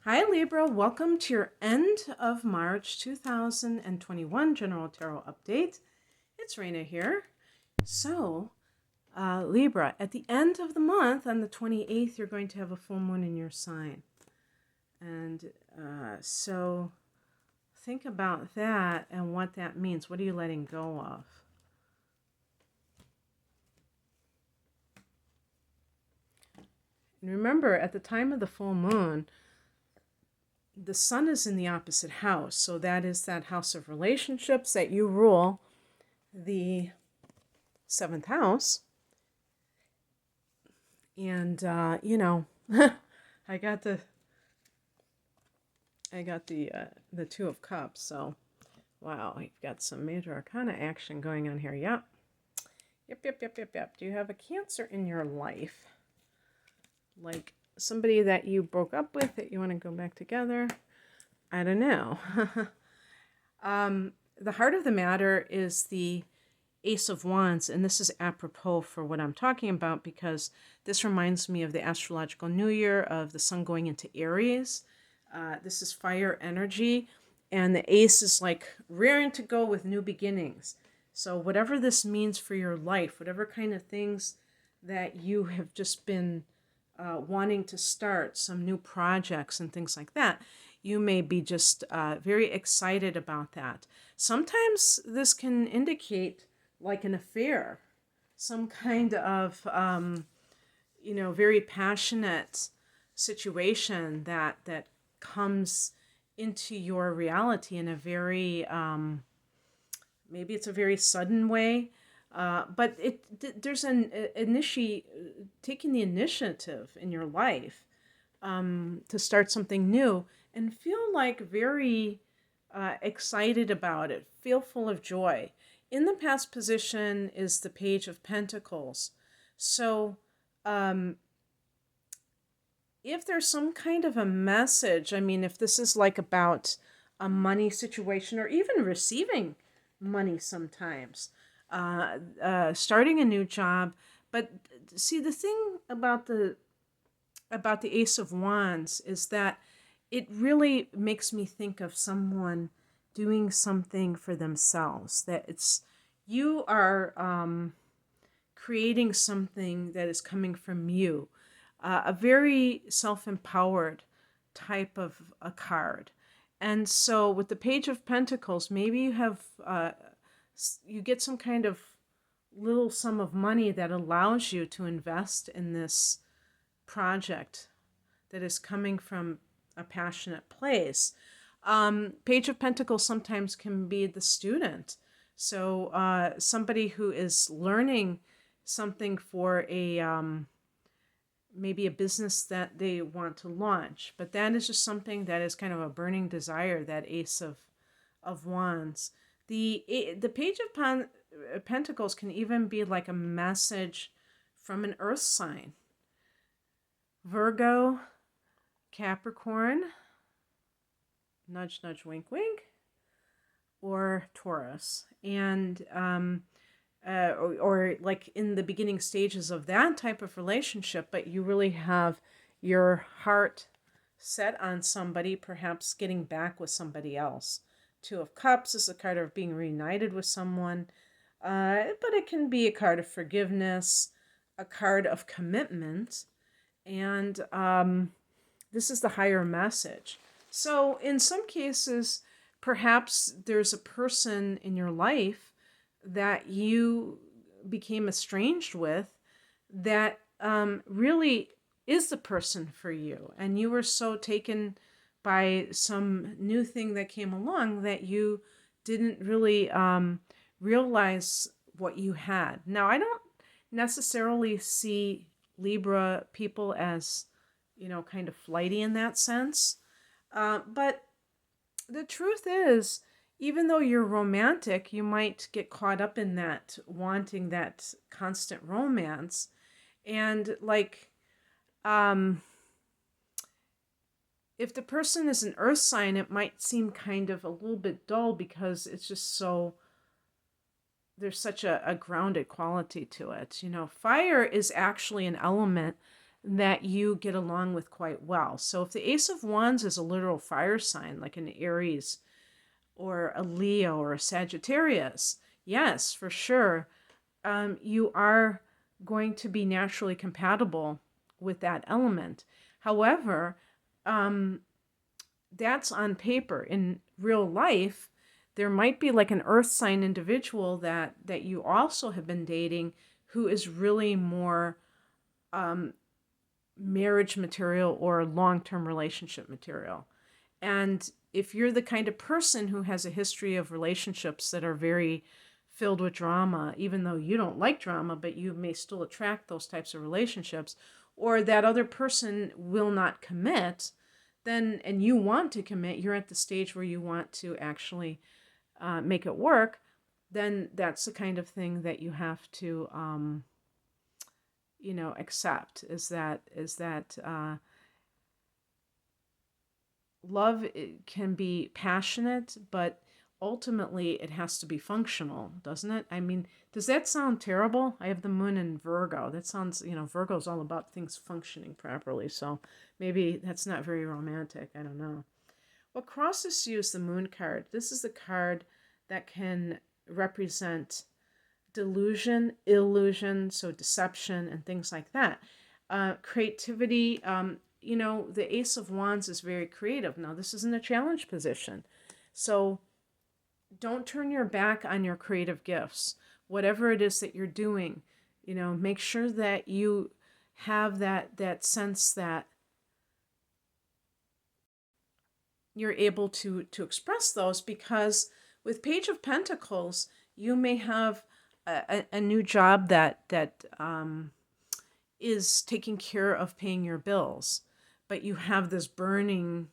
Hi Libra, welcome to your end of March 2021 General Tarot Update. It's Raina here. So, Libra, at the end of the month, on the 28th, you're going to have a full moon in your sign. And so think about that and what that means. What are you letting go of? And remember, at the time of the full moon, the sun is in the opposite house. So that is that house of relationships that you rule, the seventh house. And I got the Two of Cups. So wow, you've got some major arcana action going on here. Yep. Do you have a Cancer in your life? Like somebody that you broke up with that you want to go back together? I don't know. The heart of the matter is the Ace of Wands, and this is apropos for what I'm talking about because this reminds me of the astrological new year of the sun going into Aries. This is fire energy, and the ace is like rearing to go with new beginnings. So whatever this means for your life, whatever kind of things that you have just been wanting to start, some new projects and things like that, you may be just very excited about that. Sometimes this can indicate like an affair, some kind of, very passionate situation that comes into your reality in a very, maybe it's a very sudden way, but there's taking the initiative in your life to start something new and feel like very excited about it, feel full of joy. In the past position is the Page of Pentacles. So if there's some kind of a message, I mean, if this is like about a money situation or even receiving money sometimes, starting a new job. But see, the thing about the Ace of Wands is that it really makes me think of someone doing something for themselves, that you are creating something that is coming from you, a very self-empowered type of a card. And so with the Page of Pentacles, maybe you have you get some kind of little sum of money that allows you to invest in this project that is coming from a passionate place. Page of Pentacles sometimes can be the student. So somebody who is learning something for maybe a business that they want to launch. But that is just something that is kind of a burning desire, that Ace of Wands. The Page of Pentacles can even be like a message from an earth sign. Virgo, Capricorn, nudge, nudge, wink, wink, or Taurus. And, or like in the beginning stages of that type of relationship, but you really have your heart set on somebody, perhaps getting back with somebody else. Two of Cups is a card of being reunited with someone, but it can be a card of forgiveness, a card of commitment, and this is the higher message. So in some cases, perhaps there's a person in your life that you became estranged with that really is the person for you. And you were so taken by some new thing that came along that you didn't really realize what you had. Now, I don't necessarily see Libra people as, kind of flighty in that sense. But the truth is, even though you're romantic, you might get caught up in that, wanting that constant romance. And like, if the person is an earth sign, it might seem kind of a little bit dull because it's just there's such a grounded quality to it. Fire is actually an element that you get along with quite well. So if the Ace of Wands is a literal fire sign, like an Aries or a Leo or a Sagittarius, yes, for sure, you are going to be naturally compatible with that element. However, that's on paper. In real life, there might be like an earth sign individual that you also have been dating who is really more marriage material or long-term relationship material. And if you're the kind of person who has a history of relationships that are very filled with drama, even though you don't like drama, but you may still attract those types of relationships, or that other person will not commit, then, and you want to commit, you're at the stage where you want to actually make it work, then that's the kind of thing that you have to, accept, is that love can be passionate, but ultimately it has to be functional, doesn't it? I mean, does that sound terrible? I have the moon in Virgo. That sounds, Virgo's all about things functioning properly. So maybe that's not very romantic. I don't know. What crosses you is the moon card. This is the card that can represent delusion, illusion, so deception and things like that. Creativity, the Ace of Wands is very creative. Now, this isn't a challenge position. So don't turn your back on your creative gifts. Whatever it is that you're doing, make sure that you have that sense that you're able to express those, because with Page of Pentacles, you may have a new job that is taking care of paying your bills, but you have this burning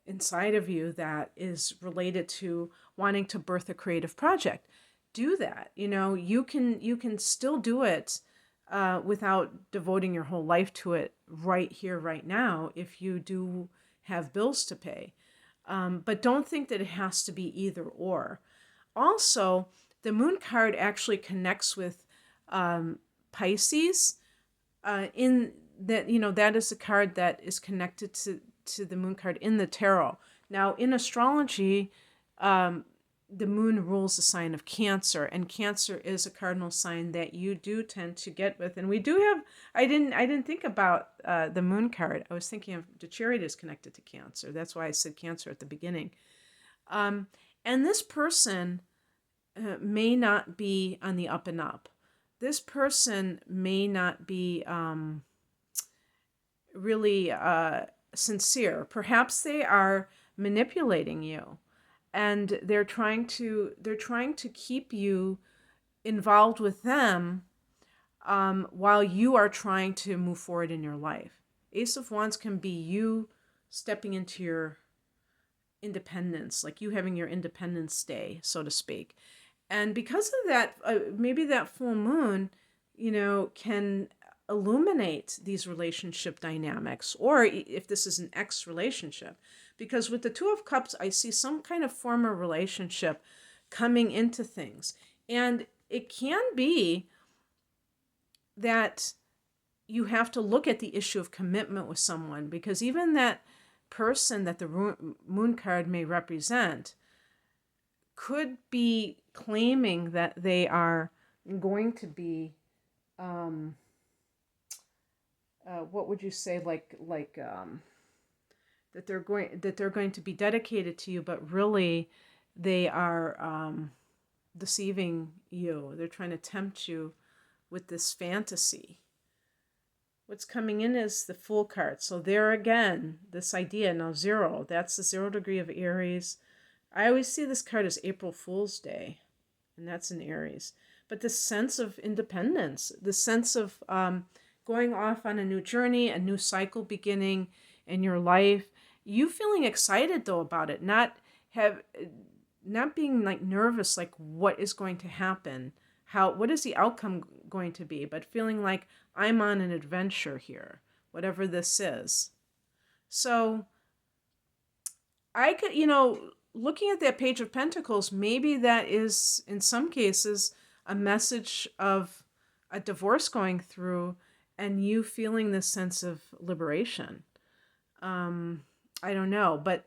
inside of you that is related to wanting to birth a creative project. Do that. You can still do it without devoting your whole life to it right here, right now, if you do have bills to pay. But don't think that it has to be either or. Also, the moon card actually connects with Pisces. In that, that is a card that is connected to the moon card in the tarot. Now, in astrology, the moon rules the sign of Cancer, and Cancer is a cardinal sign that you do tend to get with. And we do have, I didn't think about the moon card. I was thinking of the chariot is connected to Cancer. That's why I said Cancer at the beginning. And this person may not be on the up and up. This person may not be really sincere. Perhaps they are manipulating you, and they're trying to keep you involved with them while you are trying to move forward in your life. Ace of Wands can be you stepping into your independence, like you having your Independence Day, so to speak. And because of that, maybe that full moon, can illuminate these relationship dynamics, or if this is an ex relationship. Because with the Two of Cups, I see some kind of former relationship coming into things. And it can be that you have to look at the issue of commitment with someone, because even that person that the moon card may represent could be claiming that they are going to be, what would you say, that they're going to be dedicated to you, but really they are deceiving you. They're trying to tempt you with this fantasy. What's coming in is the Fool card. So there again, this idea, now 0, that's the 0 degree of Aries. I always see this card as April Fool's Day, and that's in Aries. But the sense of independence, the sense of going off on a new journey, a new cycle beginning in your life. You feeling excited though about it, not being like nervous, like what is going to happen, what is the outcome going to be, but feeling like I'm on an adventure here, whatever this is. So I could, looking at that Page of Pentacles, maybe that is, in some cases, a message of a divorce going through, and you feeling this sense of liberation. I don't know, but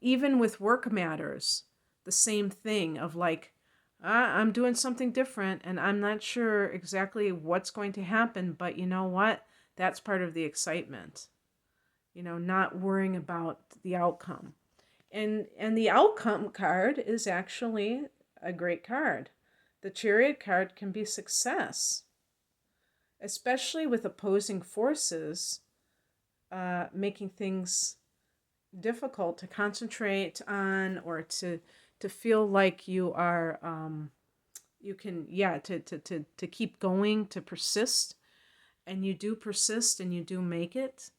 even with work matters, the same thing of like, I'm doing something different and I'm not sure exactly what's going to happen, but you know what? That's part of the excitement. Not worrying about the outcome. And the outcome card is actually a great card. The Chariot card can be success, especially with opposing forces, making things difficult to concentrate on, or to feel like you are you can, yeah, to keep going, to persist. And you do persist and you do make it.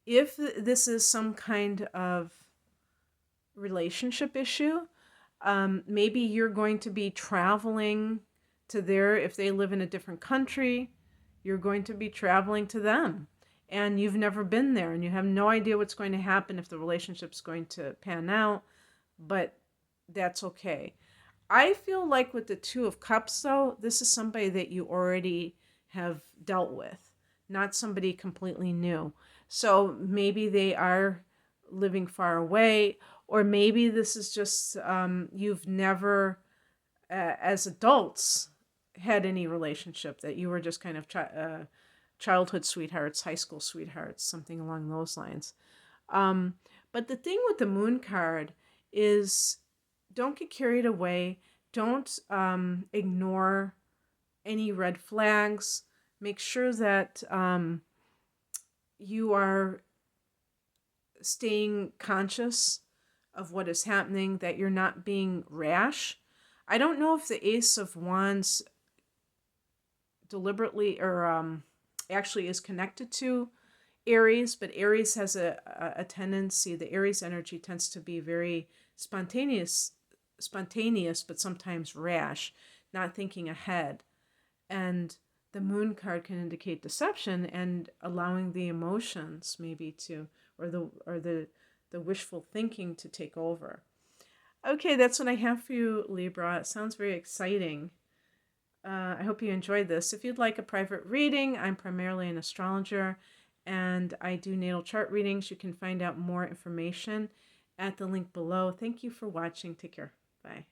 If this is some kind of relationship issue, maybe you're going to be traveling to if they live in a different country, you're going to be traveling to them. And you've never been there and you have no idea what's going to happen, if the relationship's going to pan out, but that's okay. I feel like with the Two of Cups, though, this is somebody that you already have dealt with, not somebody completely new. So maybe they are living far away, or maybe this is just you've never, as adults, had any relationship, that you were just kind of childhood sweethearts, high school sweethearts, something along those lines. But the thing with the Moon card is, don't get carried away. Don't ignore any red flags. Make sure that you are staying conscious of what is happening, that you're not being rash. I don't know if the Ace of Wands deliberately or actually is connected to Aries, but Aries has a tendency, the Aries energy tends to be very spontaneous, but sometimes rash, not thinking ahead. And the Moon card can indicate deception and allowing the emotions maybe to, or the wishful thinking to take over. Okay, that's what I have for you, Libra. It sounds very exciting. I hope you enjoyed this. If you'd like a private reading, I'm primarily an astrologer and I do natal chart readings. You can find out more information at the link below. Thank you for watching. Take care. Bye.